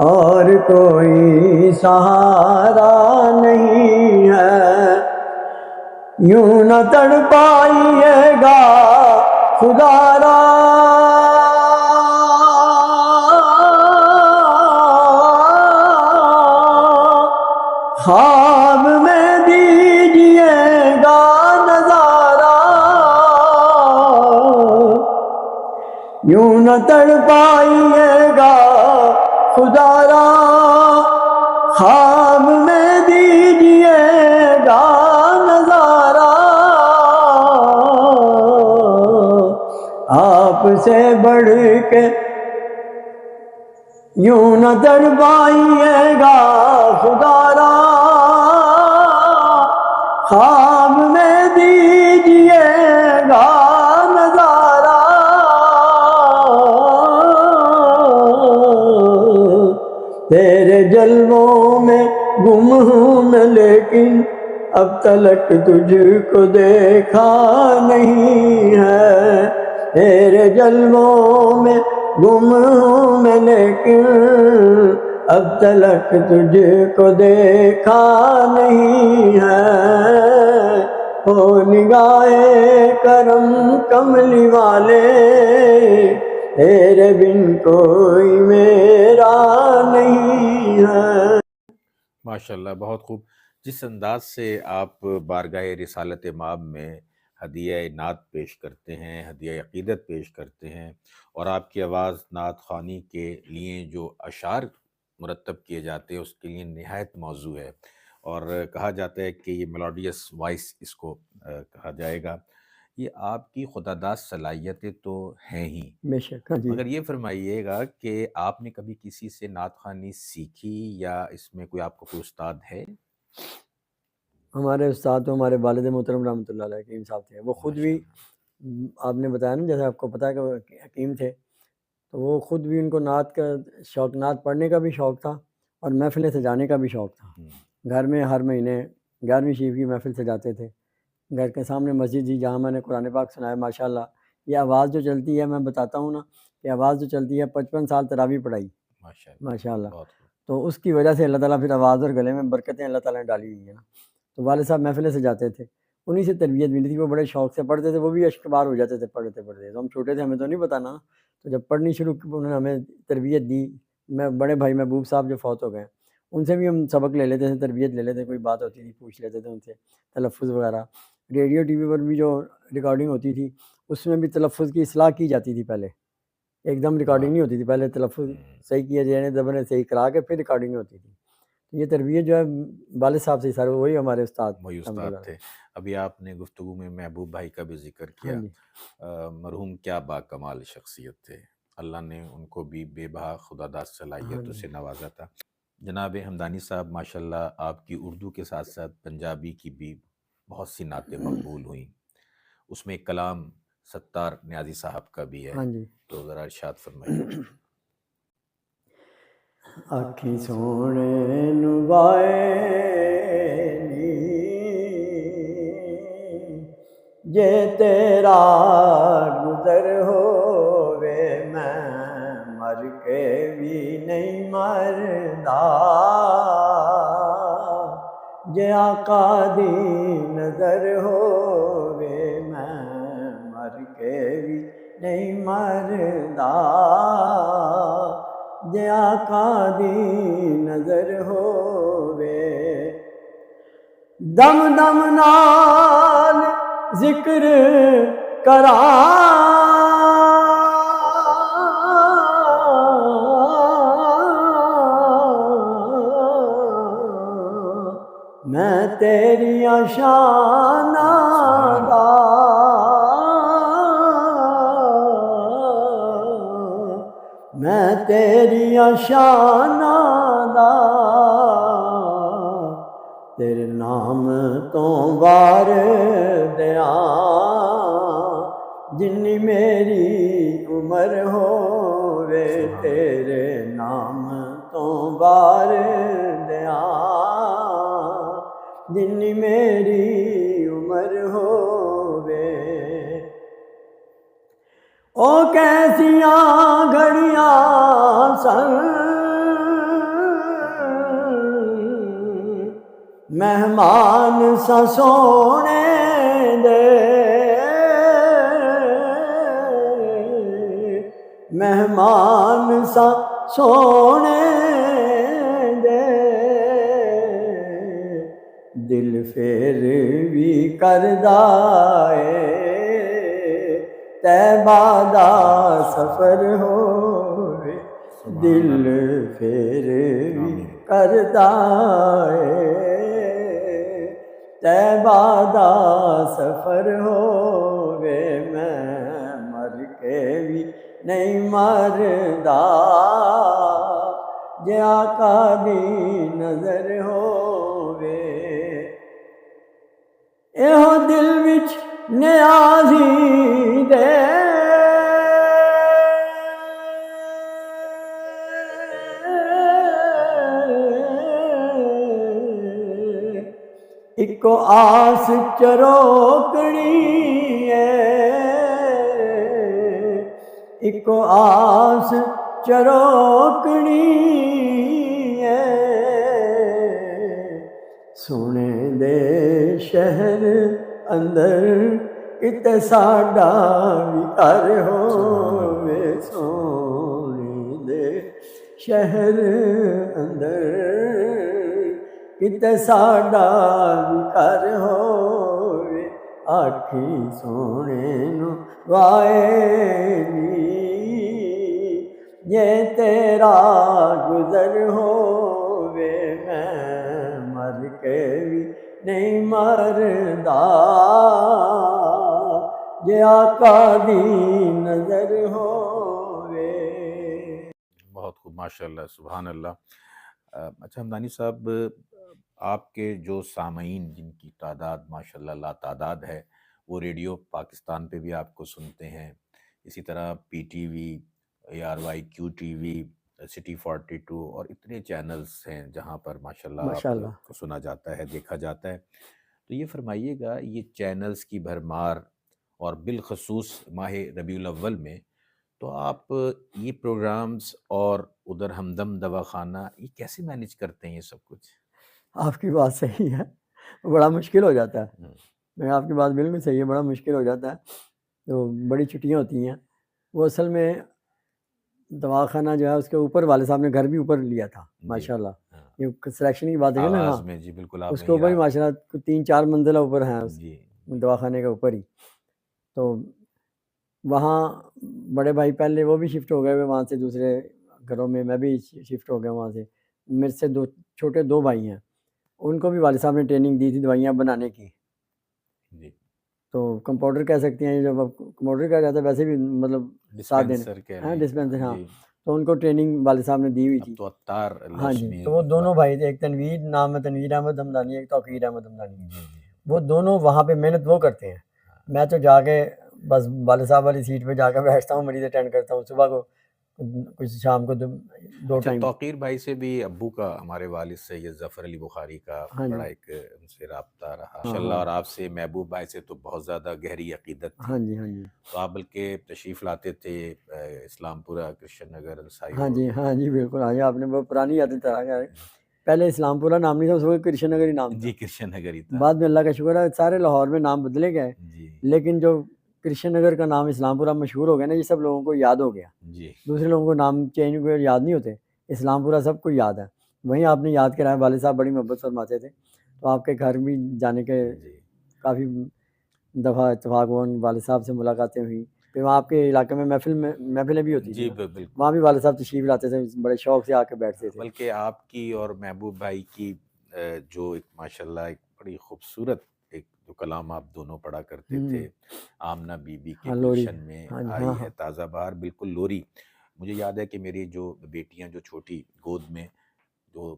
اور کوئی سہارا نہیں ہے، یوں نہ تڑپائیے گا خدا را، خواب میں دیجیے گا نظارہ، یوں نہ تڑپائیے گا خدا را، خواب میں دیجیے گا نظارہ، آپ سے بڑھ کے یوں نہ تڑپائیے گا خدا را، خواب میں دیجیے گا نظارہ، تیرے جلووں میں گم ہوں میں لیکن اب تلک تجھ کو دیکھا نہیں ہے، تیرے جلووں میں گم ہوں میں لیکن اب تلک تجھ کو دیکھا نہیں ہے، ہو نگاہ کرم کملی والے، تیرے بن کوئی میرا نہیں ہے۔ ماشاءاللہ، بہت خوب۔ جس انداز سے آپ بارگاہ رسالت مآب میں ہدیہ نعت پیش کرتے ہیں، ہدیہ عقیدت پیش کرتے ہیں، اور آپ کی آواز نعت خوانی کے لیے جو اشعار مرتب کیے جاتے ہیں اس کے لیے نہایت موزوں ہے، اور کہا جاتا ہے کہ یہ میلوڈیس وائس اس کو کہا جائے گا۔ یہ آپ کی خداداد صلاحیتیں تو ہیں ہی، بے شک، ہاں جی۔ مگر یہ فرمائیے گا کہ آپ نے کبھی کسی سے نعت خوانی سیکھی، یا اس میں کوئی آپ کو کوئی استاد ہے؟ ہمارے استاد تو ہمارے والد محترم رحمۃ اللہ علیہ حکیم صاحب تھے، وہ خود بھی آپ نے بتایا نا، جیسے آپ کو پتہ ہے کہ وہ حکیم تھے، تو وہ خود بھی ان کو نعت کا شوق، نعت پڑھنے کا بھی شوق تھا اور محفلیں سجانے کا بھی شوق تھا۔ گھر میں ہر مہینے 11ویں شریف کی محفل سجاتے تھے، گھر کے سامنے مسجد جی جہاں میں نے قرآن پاک سنایا، ماشاءاللہ یہ آواز جو چلتی ہے، میں بتاتا ہوں نا کہ آواز جو چلتی ہے، 55 سال تراویح پڑھائی ماشاءاللہ، تو اس کی وجہ سے اللہ تعالیٰ پھر آواز اور گلے میں برکتیں اللہ تعالیٰ نے ڈالی ہوئی ہیں نا۔ تو والد صاحب محفلیں سجاتے تھے، انہی سے تربیت ملی تھی، وہ بڑے شوق سے پڑھتے تھے، وہ بھی اشک بار ہو جاتے تھے پڑھتے پڑھتے، تو ہم چھوٹے تھے، ہمیں تو نہیں بتانا، تو جب پڑھنی شروع کی انہوں نے ہمیں تربیت دی۔ میں بڑے بھائی محبوب صاحب جو فوت ہو گئے، ان سے بھی ہم سبق لے لیتے تھے، تربیت لے لیتے، کوئی بات ہوتی تھی پوچھ لیتے تھے ان سے، تلفظ وغیرہ۔ ریڈیو ٹی وی پر بھی جو ریکارڈنگ ہوتی تھی اس میں بھی تلفظ کی اصلاح کی جاتی تھی، پہلے ایک دم ریکارڈنگ نہیں ہوتی تھی، پہلے تلفظ صحیح کیا جانے زبانیں صحیح کرا کے پھر ریکارڈنگ ہوتی تھی۔ یہ تربیت جو ہے والد صاحب سے سارے، وہی ہمارے استاد تھے۔ ابھی آپ نے گفتگو میں محبوب بھائی کا بھی ذکر کیا، مرحوم کیا با کمال شخصیت تھے، اللہ نے ان کو بھی بے بہا خداداد صلاحیتوں سے نوازا تھا۔ جناب حمدانی صاحب، ماشاءاللہ آپ کی اردو کے ساتھ ساتھ پنجابی کی بھی بہت سی نعتیں مقبول ہوئیں، اس میں ایک کلام ستار نیازی صاحب کا بھی ہے، تو ذرا ارشاد فرمائیے۔ آکھی سونے نوائے نی جے تیرا گزر ہووے، میں مر کے بھی نہیں مردا، جے آقا دی نظر ہووے، میں مر کے بھی نہیں مردا، جے آقا دی نظر ہووے، دم دم نال ذکر کراں، میں تیریاں شاناں دا، میں تیریاں شاناں دا، تیرے نام تو وار دیاں، جنی میری عمر ہووے، تیرے نام تو وار دیاں، جنی میری عمر ہووے، او کیسیاں گھڑیاں سن مہمان سا سونے دے، مہمان سا سونے دے، دل پھر بھی کردہ ہے طیبہ دا سفر ہوئے، دل پھر بھی کردہ ہے طیبہ دا سفر ہوئے، میں مر کے بھی نہیں مردا جے آقا دی نظر ہووے، ایہو دل وچ نیازی دے، اکو آس چروکنی ہے، اکو آس چروکنی ہے، سونے دے شہر اندر کتے ساڈا بھی گھر ہووے، سونے دے شہر اندر کتے ساڈا بھی گھر ہووے، آکھی سونے نو وائے نی یہ تیرا گزر ہووے، میں مر کے بھی نہیں مردا یہ آقا دی نظر ہووے۔ بہت خوب، ماشاءاللہ، سبحان اللہ۔ اچھا حمدانی صاحب، آپ کے جو سامعین جن کی تعداد ماشاءاللہ لا تعداد ہے، وہ ریڈیو پاکستان پہ بھی آپ کو سنتے ہیں، اسی طرح P T V, ARYQ TV، city 42 اور اتنے چینلز ہیں جہاں پر ماشاءاللہ آپ کو سنا جاتا ہے، دیکھا جاتا ہے۔ تو یہ فرمائیے گا، یہ چینلز کی بھرمار اور بالخصوص ماہ ربیع الاول میں تو آپ یہ پروگرامز اور ادھر ہمدم دواخانہ یہ کیسے مینیج کرتے ہیں یہ سب کچھ؟ آپ کی بات صحیح ہے، بڑا مشکل ہو جاتا ہے، میں آپ کی بات بالکل صحیح ہے، بڑا مشکل ہو جاتا ہے۔ تو بڑی چھٹیاں ہوتی ہیں، وہ اصل میں دواخانہ جو ہے اس کے اوپر والد صاحب نے گھر بھی اوپر لیا تھا ماشاءاللہ، یہ سلیکشن کی بات ہے نا، ہاں جی بالکل، اس کے اوپر ہی ماشاءاللہ 3-4 منزلہ اوپر ہیں اس دواخانے کے اوپر ہی۔ تو وہاں بڑے بھائی پہلے وہ بھی شفٹ ہو گئے ہوئے وہاں سے دوسرے گھروں میں، میں بھی شفٹ ہو گیا وہاں سے، میرے سے چھوٹے 2 بھائی ہیں، ان کو بھی والد صاحب نے ٹریننگ دی تھی دوائیاں بنانے کی، تو کمپاؤڈر کہہ سکتے ہیں، جب کمپاؤڈر کہا جاتا ہے ویسے بھی مطلب ڈسپینسر، ہاں، تو ان کو ٹریننگ والد صاحب نے دی ہوئی تھی۔ ہاں جی، تو وہ دونوں بھائی تھے، ایک تنویر نام ہے، تنویر احمد حمدانی، ایک توقیر احمد حمدانی، وہ دونوں وہاں پہ محنت وہ کرتے ہیں، میں تو جا کے بس والد صاحب والی سیٹ پہ جا کے بیٹھتا ہوں، مریض اٹینڈ کرتا ہوں، صبح کو کچھ شام کو 2 ٹائم۔ توقیر بھائی سے بھی ابو کا، ہمارے والد سید ظفر علی بخاری کا بڑا ایک ان سے رابطہ رہا ماشاءاللہ، اور آپ سے محبوب بھائی سے تو بہت زیادہ گہری عقیدت تھی۔ ہاں جی، ہاں جی، تو آپ بلکہ تشریف لاتے تھے اسلام پورہ، کرشن نگر، انصاری۔ ہاں جی، ہاں جی، بالکل، ہاں جی، آپ نے بہت پرانی یادیں تازہ کر، پہلے اسلام پورہ نام نہیں تھا، اس وقت کرشن نگر ہی نام تھا، جی کرشن نگر ہی تھا، بعد میں اللہ کا شکر ہے سارے لاہور میں نام بدلے گئے، لیکن جو کرشن نگر کا نام اسلام پورہ مشہور ہو گیا نا، یہ سب لوگوں کو یاد ہو گیا، دوسرے لوگوں کو نام چینج ہوئے یاد نہیں ہوتے، اسلام پورہ سب کو یاد ہے، وہیں آپ نے یاد کرایا، والد صاحب بڑی محبت فرماتے تھے، تو آپ کے گھر بھی جانے کے کافی دفعہ اتفاق ہوا، والد صاحب سے ملاقاتیں ہوئی، پھر وہاں آپ کے علاقے میں محفلیں بھی ہوتی تھیں، وہاں بھی والد صاحب تشریف لاتے تھے، بڑے شوق سے آ کے بیٹھتے تھے۔ بلکہ آپ کی اور محبوب بھائی کی جو ایک ماشاءاللہ ایک بڑی خوبصورت ایک جو کلام آپ دونوں پڑھا کرتے تھے، آمنہ بی بی کے گلشن میں آئی ہے تازہ بہار، بالکل لوری، مجھے یاد ہے کہ میری جو بیٹیاں جو چھوٹی گود میں جو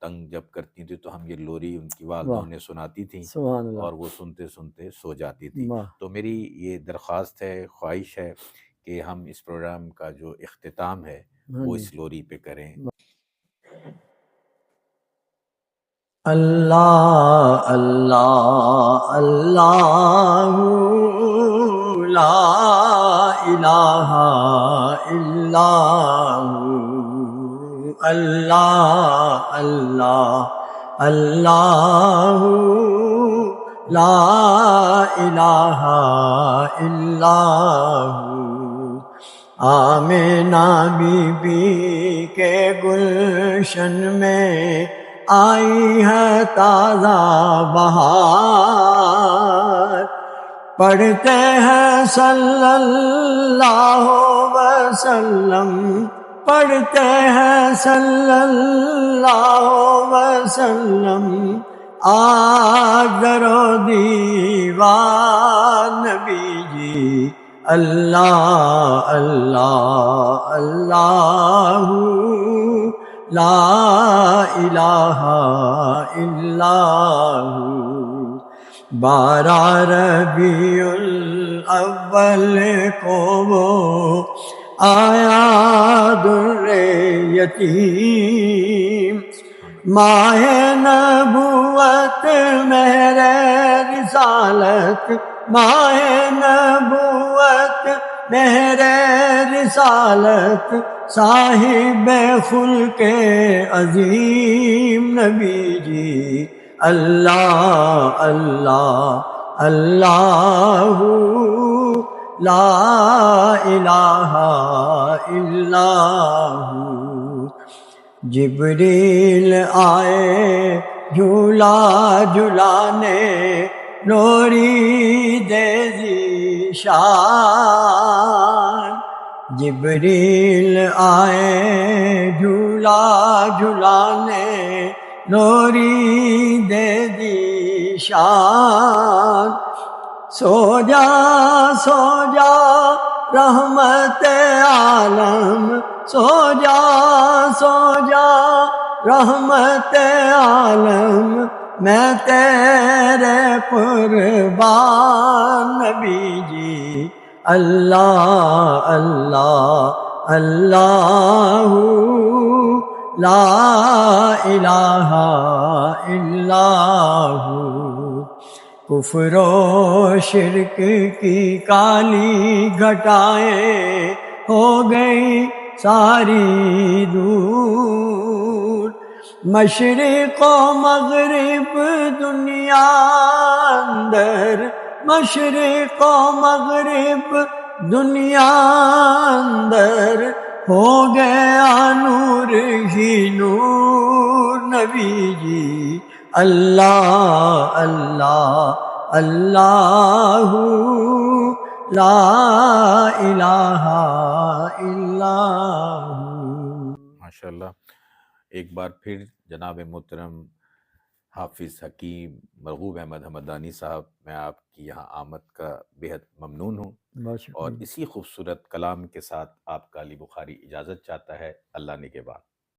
تنگ جب کرتی تھی تو ہم یہ لوری ان کی والدہ انہیں سناتی تھیں، اور وہ سنتے سنتے سو جاتی تھی۔ تو میری یہ درخواست ہے، خواہش ہے کہ ہم اس پروگرام کا جو اختتام ہے وہ اس لوری پہ کریں۔ اللہ اللہ اللہ لا الہ الا ہو، اللہ اللہ اللہ لا الہ الا ہو۔ آمنہ بی بی کے گلشن میں آئی ہے تازہ بہار، پڑھتے ہیں صلی اللہ وسلم، پڑھتے ہیں صلی اللہ وسلم، آج در و دیوار نبی جی، اللہ اللہ اللہ لا الہ الا ہو۔ 12 ربیع الاول کو وہ آیا در یتیم، ماہ نبوت مہر رسالت، ماہ نبوت مہر رسالت، صاحب خلق عظیم نبی جی، اللہ اللہ اللہ لا الہ الا ہو۔ جبریل آئے جھولا جھلانے، لوری دے ذیشان، جبریل آئے جھولا جھلانے، لوری دے ذیشان، سو جا رحمت عالم، سو جا رحمت عالم، میں تیرے قربان نبی جی، اللہ اللہ اللہ لا الہ الا ہو۔ کفر و شرک کی کالی گھٹائیں ہو گئی ساری دور، مشرق و مغرب دنیا اندر، مشرق و مغرب دنیا اندر، ہو گیا نور ہی نور نبی جی، اللہ اللہ اللہ لا الہ الا ہو۔ ماشاءاللہ، ایک بار پھر جناب محترم حافظ حکیم مرغوب احمد حمدانی صاحب، میں آپ کی یہاں آمد کا بہت ممنون ہوں، بہت اور شکریہ۔ اسی خوبصورت کلام کے ساتھ آپ کا علی بخاری اجازت چاہتا ہے۔ اللہ نگہبان۔